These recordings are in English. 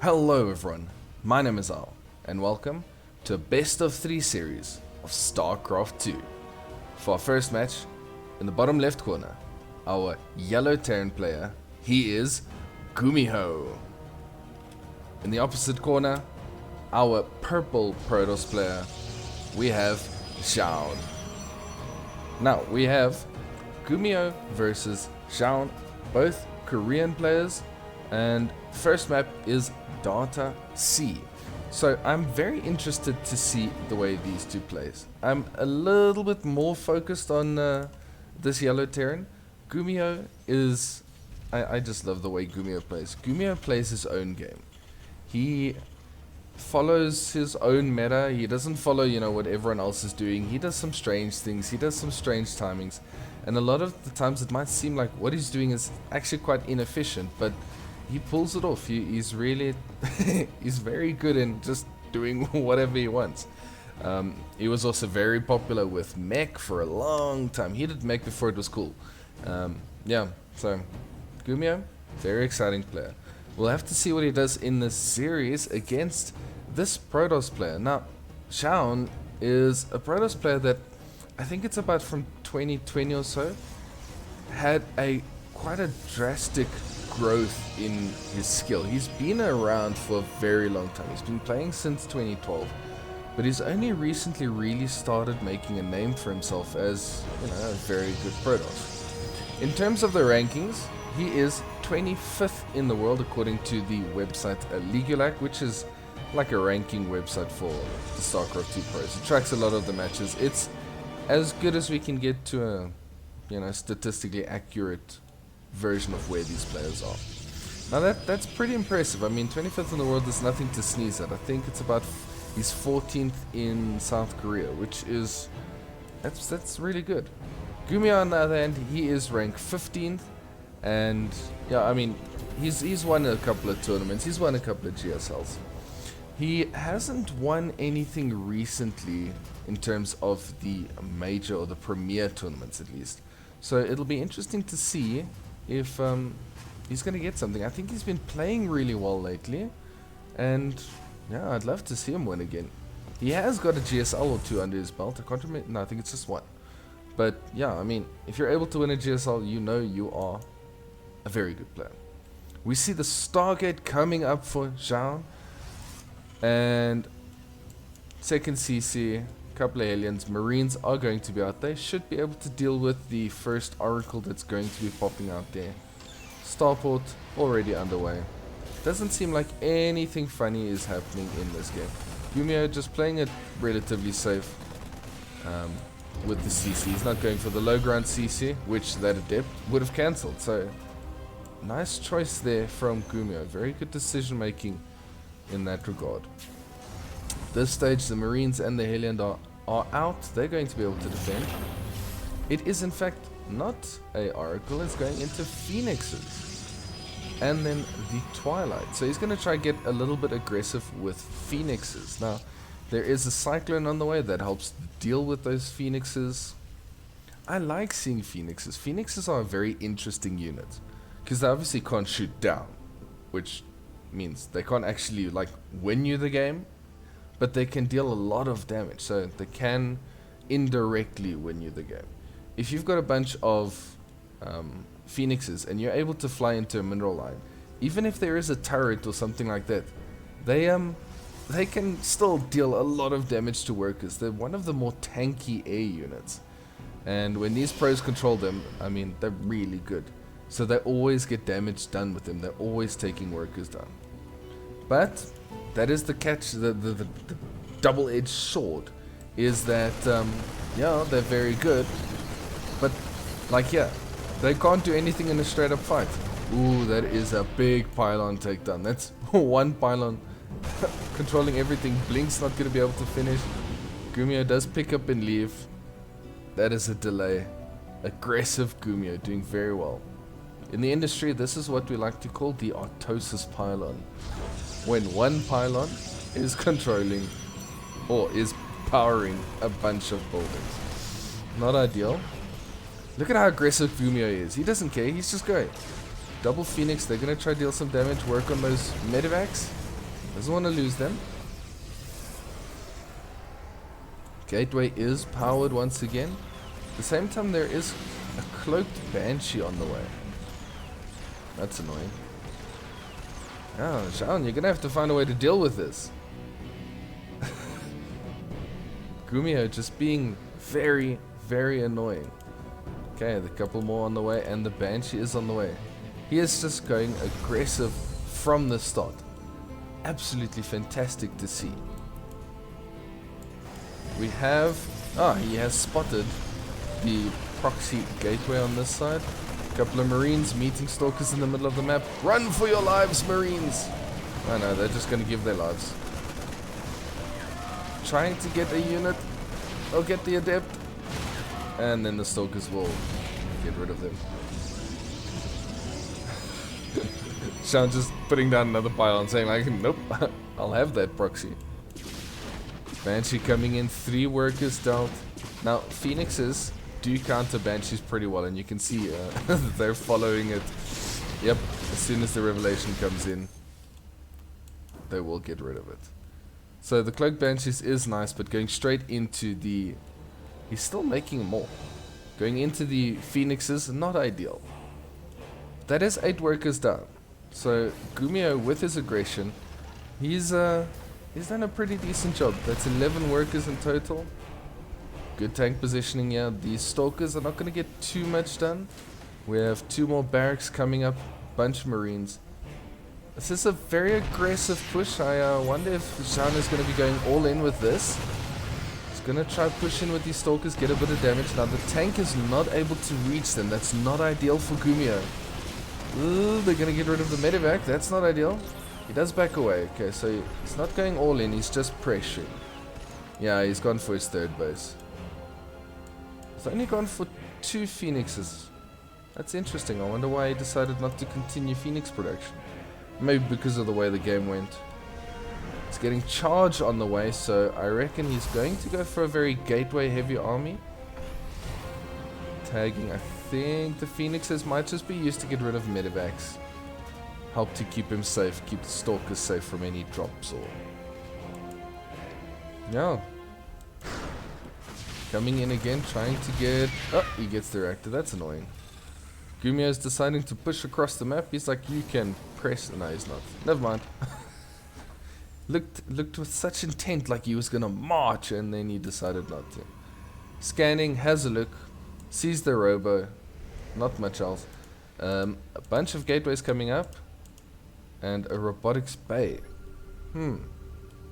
Hello everyone, my name is Al, and welcome to a best of 3 series of StarCraft 2. For our first match, in the bottom left corner, our yellow Terran player, he is GuMiho. In the opposite corner, our purple Protoss player, we have Zoun. Now, we have GuMiho versus Zoun, both Korean players, and first map is Data C. So I'm very interested to see the way these two plays. I'm a little bit more focused on this yellow Terran. GuMiho is... I just love the way GuMiho plays. GuMiho plays his own game. He follows his own meta. He doesn't follow, what everyone else is doing. He does some strange things. He does some strange timings. And a lot of the times it might seem like what he's doing is actually quite inefficient, but he pulls it off. He's really he's very good in just doing whatever he wants. He was also very popular with mech for a long time. He did mech before it was cool. Yeah, so GuMiho, very exciting player. We'll have to see what he does in this series against this Protoss player. Now, Zoun is a Protoss player that I think it's about from 2020 or so, had quite a drastic growth in his skill. He's been around for a very long time. He's been playing since 2012, but he's only recently really started making a name for himself as a very good Protoss. In terms of the rankings, he is 25th in the world according to the website Ligulac, which is like a ranking website for the StarCraft 2 pros. It tracks a lot of the matches. It's as good as we can get to a statistically accurate version of where these players are. Now that's pretty impressive. I mean, 25th in the world is nothing to sneeze at. I think it's about he's 14th in South Korea, which is that's really good. GuMiho on the other hand, he is ranked 15th, and yeah, I mean he's won a couple of tournaments. He's won a couple of GSLs. He hasn't won anything recently in terms of the major or the premier tournaments, at least. So it'll be interesting to see if he's going to get something. I think he's been playing really well lately, and yeah, I'd love to see him win again. He has got a GSL or 2 under his belt. I can't remember. No, I think it's just 1. But yeah, I mean, if you're able to win a GSL, you are a very good player. We see the Stargate coming up for Zoun, and second CC, couple of aliens. Marines are going to be out. They should be able to deal with the first Oracle that's going to be popping out there. Starport already underway. Doesn't seem like anything funny is happening in this game. GuMiho just playing it relatively safe with the CC. He's not going for the low ground CC, which that adept would have cancelled. So nice choice there from GuMiho. Very good decision making in that regard. This stage, the Marines and the Hellion are out. They're going to be able to defend. It is in fact not a Oracle. It's going into Phoenixes, and then the Twilight. So he's going to try get a little bit aggressive with Phoenixes. Now, there is a Cyclone on the way that helps deal with those Phoenixes. I like seeing Phoenixes. Phoenixes are a very interesting unit because they obviously can't shoot down, which means they can't actually win you the game, but they can deal a lot of damage, so they can indirectly win you the game. If you've got a bunch of Phoenixes and you're able to fly into a mineral line, even if there is a turret or something like that, they can still deal a lot of damage to workers. They're one of the more tanky air units, and when these pros control them, I mean, they're really good. So they always get damage done with them. They're always taking workers down. But that is the catch, the double-edged sword, is that, yeah, they're very good, but, they can't do anything in a straight-up fight. Ooh, that is a big pylon takedown. That's one pylon controlling everything. Blink's not going to be able to finish. GuMiho does pick up and leave. That is a delay. Aggressive GuMiho, doing very well. In the industry, this is what we like to call the autosis pylon. When one pylon is controlling or is powering a bunch of buildings. Not ideal. Look at how aggressive GuMiho is. He doesn't care. He's just going. Double Phoenix. They're going to try to deal some damage. Work on those medevacs. Doesn't want to lose them. Gateway is powered once again. At the same time, there is a cloaked Banshee on the way. That's annoying. Oh, Zoun, you're gonna have to find a way to deal with this. GuMiho just being very, very annoying. Okay, the couple more on the way, and the Banshee is on the way. He is just going aggressive from the start. Absolutely fantastic to see. We have... he has spotted the proxy gateway on this side. A couple of Marines meeting Stalkers in the middle of the map. Run for your lives, Marines! Oh no, they're just going to give their lives. Trying to get a unit. They'll get the Adept. And then the Stalkers will get rid of them. Zoun just putting down another pylon saying like, nope, I'll have that proxy. Banshee coming in, 3 workers dealt. Now, Phoenixes do counter Banshees pretty well, and you can see they're following it. Yep, as soon as the revelation comes in, they will get rid of it. So the Cloak Banshees is nice, but going straight into the... He's still making more. Going into the Phoenixes, not ideal. That is 8 workers down. So GuMiho, with his aggression, he's done a pretty decent job. That's 11 workers in total. Good tank positioning here. These Stalkers are not going to get too much done. We have 2 more barracks coming up. Bunch of Marines. This is a very aggressive push. I wonder if Zoun is going to be going all in with this. He's going to try push in with these Stalkers, get a bit of damage. Now the tank is not able to reach them. That's not ideal for GuMiho. Ooh, they're going to get rid of the medevac. That's not ideal. He does back away. Okay, so he's not going all in. He's just pressuring. Yeah, he's gone for his 3rd base. He's only gone for 2 Phoenixes. That's interesting. I wonder why he decided not to continue Phoenix production. Maybe because of the way the game went. He's getting charge on the way, so I reckon he's going to go for a very gateway heavy army. Tagging, I think the Phoenixes might just be used to get rid of medevacs. Help to keep him safe, keep the Stalkers safe from any drops or... Yeah. Coming in again, trying to get... Oh, he gets the reactor, that's annoying. GuMiho is deciding to push across the map. He's like, you can press... No, he's not. Never mind. Looked with such intent like he was gonna march, and then he decided not to. Scanning, has a look, sees the robo. Not much else. A bunch of gateways coming up. And a robotics bay. And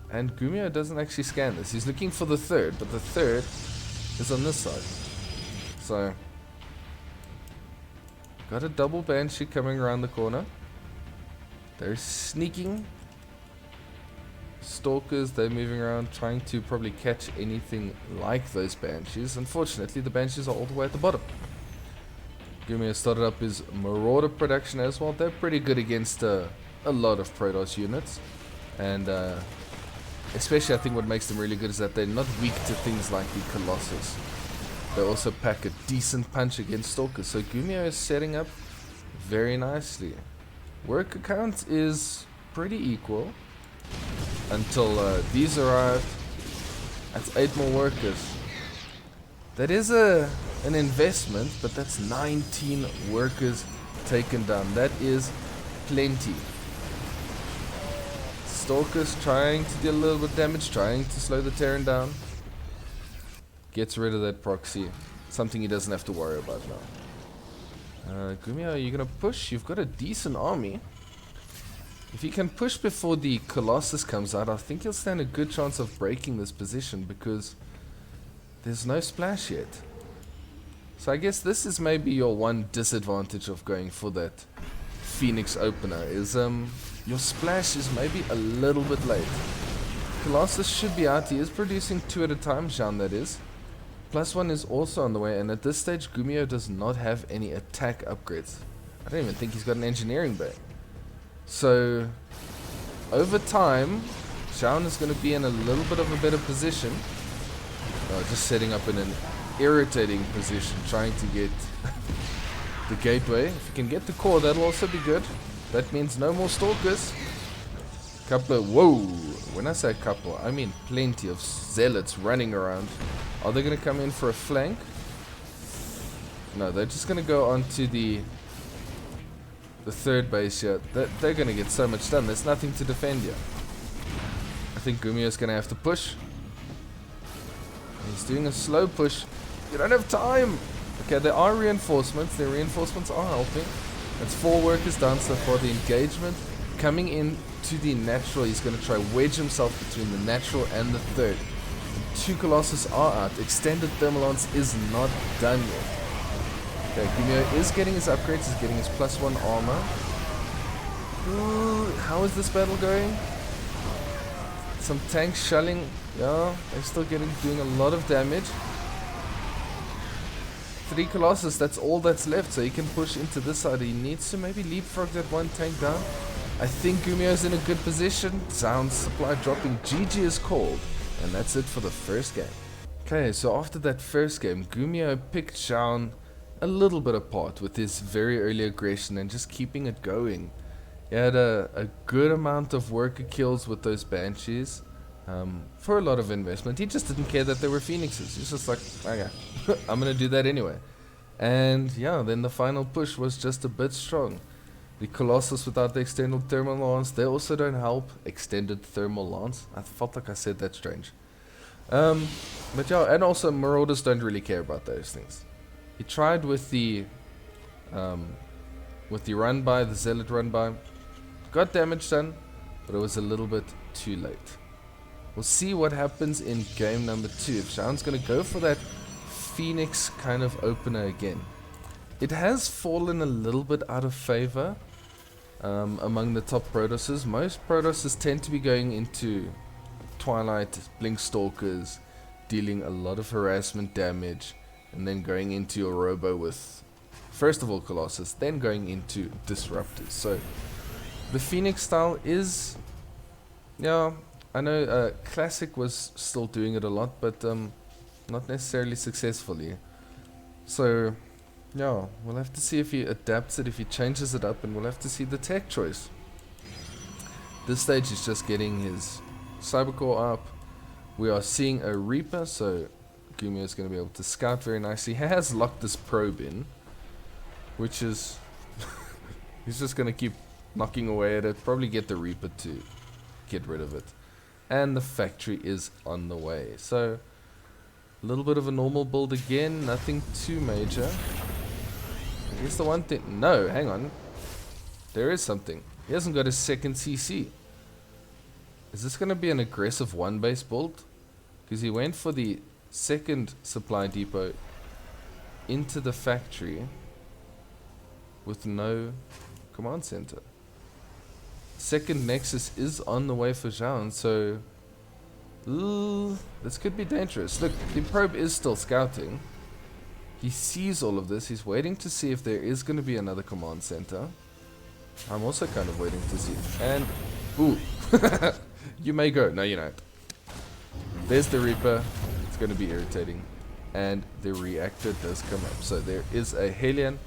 GuMiho doesn't actually scan this. He's looking for the 3rd, but the 3rd is on this side. So, got a double Banshee coming around the corner. They're sneaking. Stalkers, they're moving around, trying to probably catch anything like those Banshees. Unfortunately, the Banshees are all the way at the bottom. GuMiho started up his Marauder production as well. They're pretty good against a lot of Protoss units, and especially I think what makes them really good is that they're not weak to things like the Colossus. They also pack a decent punch against Stalkers, so GuMiho is setting up very nicely. Worker count is pretty equal until these arrive. That's 8 more workers. That is an investment, but that's 19 workers taken down. That is plenty. Stalkers trying to deal a little bit of damage, trying to slow the Terran down. Gets rid of that proxy. Something he doesn't have to worry about now. GuMiho, are you going to push? You've got a decent army. If he can push before the Colossus comes out, I think he'll stand a good chance of breaking this position because there's no splash yet. So I guess this is maybe your one disadvantage of going for that Phoenix opener is your splash is maybe a little bit late. Colossus should be out. He is producing 2 at a time, Zoun that is. +1 is also on the way, and at this stage GuMiho does not have any attack upgrades. I don't even think he's got an engineering bay. So over time Zoun is going to be in a little bit of a better position. Just setting up in an irritating position, trying to get the gateway. If you can get the core, that'll also be good. That means no more Stalkers. Couple of, whoa, when I say couple, I mean plenty of zealots running around. Are they going to come in for a flank? No, they're just going to go onto the third base here. They're going to get so much done. There's nothing to defend here. I think GuMiho's going to have to push. He's doing a slow push. You don't have time. Okay, there are reinforcements. The reinforcements are helping. That's 4 workers down so far. The engagement coming in to the natural. He's going to try wedge himself between the natural and the third. The 2 Colossus are out. Extended thermal lance is not done yet. Okay, GuMiho is getting his upgrades. He's getting his +1 armor. Ooh, how is this battle going? Some tanks shelling. Yeah, they're still doing a lot of damage. 3 Colossus, that's all that's left, so he can push into this side. He needs to maybe leapfrog that 1 tank down. I think GuMiho's in a good position. Zoun's supply dropping. GG is called, and that's it for the first game. Okay, so after that first game, GuMiho picked Zoun a little bit apart with his very early aggression and just keeping it going. He had a good amount of worker kills with those Banshees. For a lot of investment. He just didn't care that they were Phoenixes. He's just like, okay, I'm gonna do that anyway. And yeah, then the final push was just a bit strong. The Colossus without the extended thermal lance, they also don't help. Extended thermal lance. I felt like I said that strange. But yeah, and also Marauders don't really care about those things. He tried with the run by, the Zealot run by. Got damage done, but it was a little bit too late. We'll see what happens in game number 2. If Zoun's going to go for that Phoenix kind of opener again. It has fallen a little bit out of favor among the top Protosses. Most Protosses tend to be going into Twilight, Blink Stalkers, dealing a lot of harassment damage, and then going into your Robo with, first of all, Colossus, then going into Disruptors. So the Phoenix style is, yeah, I know Classic was still doing it a lot, but not necessarily successfully. So, yeah, we'll have to see if he adapts it, if he changes it up, and we'll have to see the tech choice. This stage he's just getting his Cybercore up. We are seeing a Reaper, so GuMiho is going to be able to scout very nicely. He has locked this probe in, which is... he's just going to keep knocking away at it, probably get the Reaper to get rid of it. And the factory is on the way. So, a little bit of a normal build again. Nothing too major. I guess the one thing... No, hang on. There is something. He hasn't got his second CC. Is this going to be an aggressive 1-base build? Because he went for the second supply depot into the factory with no command center. Second Nexus is on the way for Zoun, so this could be dangerous. Look, the probe is still scouting. He sees all of this. He's waiting to see if there is going to be another command center. I'm also kind of waiting to see. And, ooh, you may go. No, you don't. There's the Reaper. It's going to be irritating. And the reactor does come up. So there is a Hellion.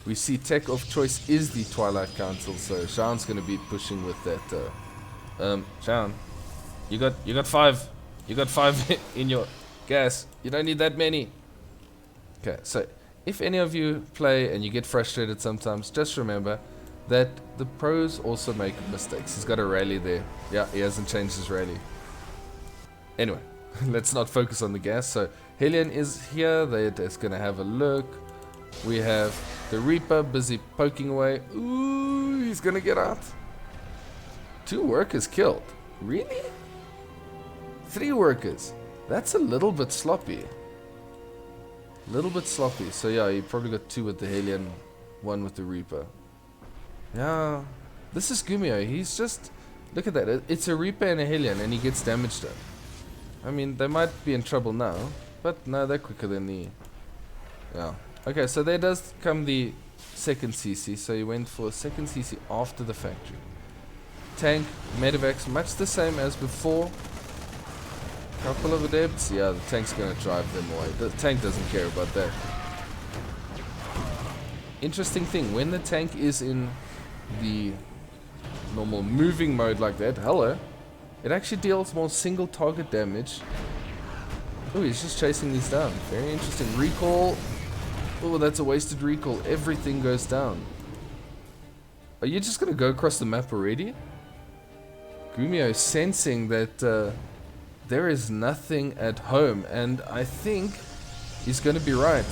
We see tech of choice is the Twilight Council, so Zoun's gonna be pushing with that. Zoun, you got 5. You got 5 in your gas. You don't need that many. Okay, so if any of you play and you get frustrated sometimes, just remember that the pros also make mistakes. He's got a rally there. Yeah, he hasn't changed his rally. Anyway, let's not focus on the gas. So Hellion is here. They're just gonna have a look. We have the Reaper busy poking away. Ooh, he's gonna get out. 2 workers killed. Really? 3 workers. That's a little bit sloppy. So yeah, you probably got 2 with the Hellion, 1 with the Reaper. Yeah, this is GuMiho. He's just... Look at that. It's a Reaper and a Hellion, and he gets damage done. I mean, they might be in trouble now, but no, they're quicker than the... Yeah. Okay, so there does come the second CC, so he went for a second CC after the factory. Tank, Medivacs, much the same as before. Couple of adepts, yeah, the tank's gonna drive them away. The tank doesn't care about that. Interesting thing, when the tank is in the normal moving mode like that, hello, it actually deals more single target damage. Oh, he's just chasing these down. Very interesting. Recall. Oh, that's a wasted recall. Everything goes down. Are you just going to go across the map already? GuMiho sensing that there is nothing at home, and I think he's going to be right.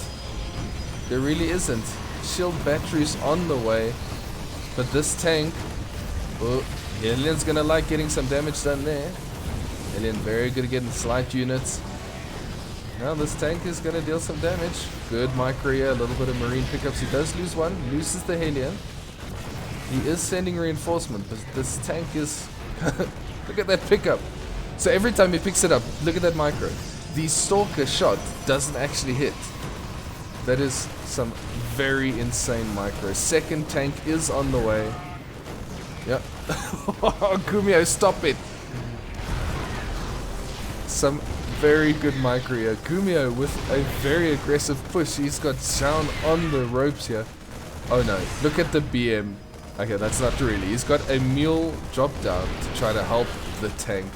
There really isn't. Shield batteries on the way, but this tank, oh, Alien's going to like getting some damage done there. Alien very good at getting slight units. Now this tank is going to deal some damage. Good micro here, a little bit of marine pickups. He does lose one, loses the Hellion. He is sending reinforcement, but this tank is... Look at that pickup. So every time he picks it up, look at that micro. The Stalker shot doesn't actually hit. That is some very insane micro. Second tank is on the way. Yep. GuMiho, stop it. Some very good micro here. GuMiho with a very aggressive push. He's got Zoun on the ropes here. Oh no, look at the BM. Okay, that's not really. He's got a mule drop down to try to help the tank.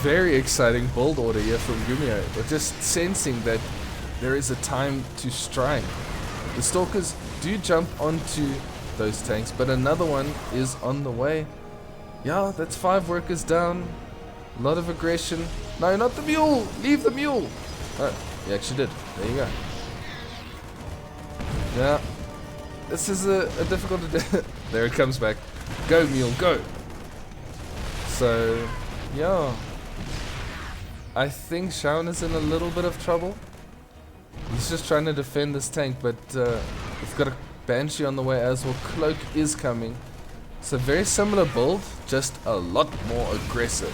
Very exciting build order here from GuMiho. But just sensing that there is a time to strike. The Stalkers do jump onto those tanks, but another one is on the way. Yeah, that's 5 workers down. A lot of aggression. No, not the mule! Leave the mule! Oh, he actually did. There you go. Yeah. This is a difficult... There it comes back. Go, mule, go! So, yeah. I think Zoun is in a little bit of trouble. He's just trying to defend this tank, but we've got a Banshee on the way as well. Cloak is coming. It's a very similar build, just a lot more aggressive.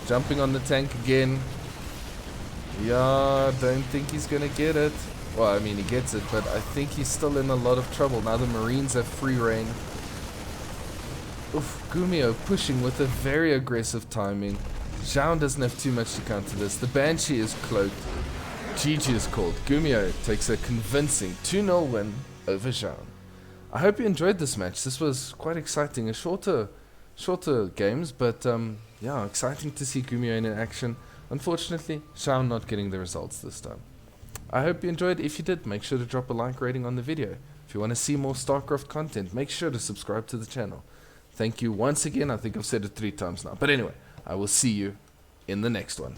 Jumping on the tank again. Yeah, don't think he's gonna get it. Well, I mean, he gets it, but I think he's still in a lot of trouble. Now the Marines have free reign. Oof, GuMiho pushing with a very aggressive timing. Zoun doesn't have too much to counter this. The Banshee is cloaked. GG is called. GuMiho takes a convincing 2-0 win over Zoun. I hope you enjoyed this match. This was quite exciting. A shorter games, but yeah, exciting to see GuMiho in action. Unfortunately, Zoun not getting the results this time. I hope you enjoyed. If you did, make sure to drop a like rating on the video. If you want to see more StarCraft content, make sure to subscribe to the channel. Thank you once again. I think I've said it 3 times now. But anyway, I will see you in the next one.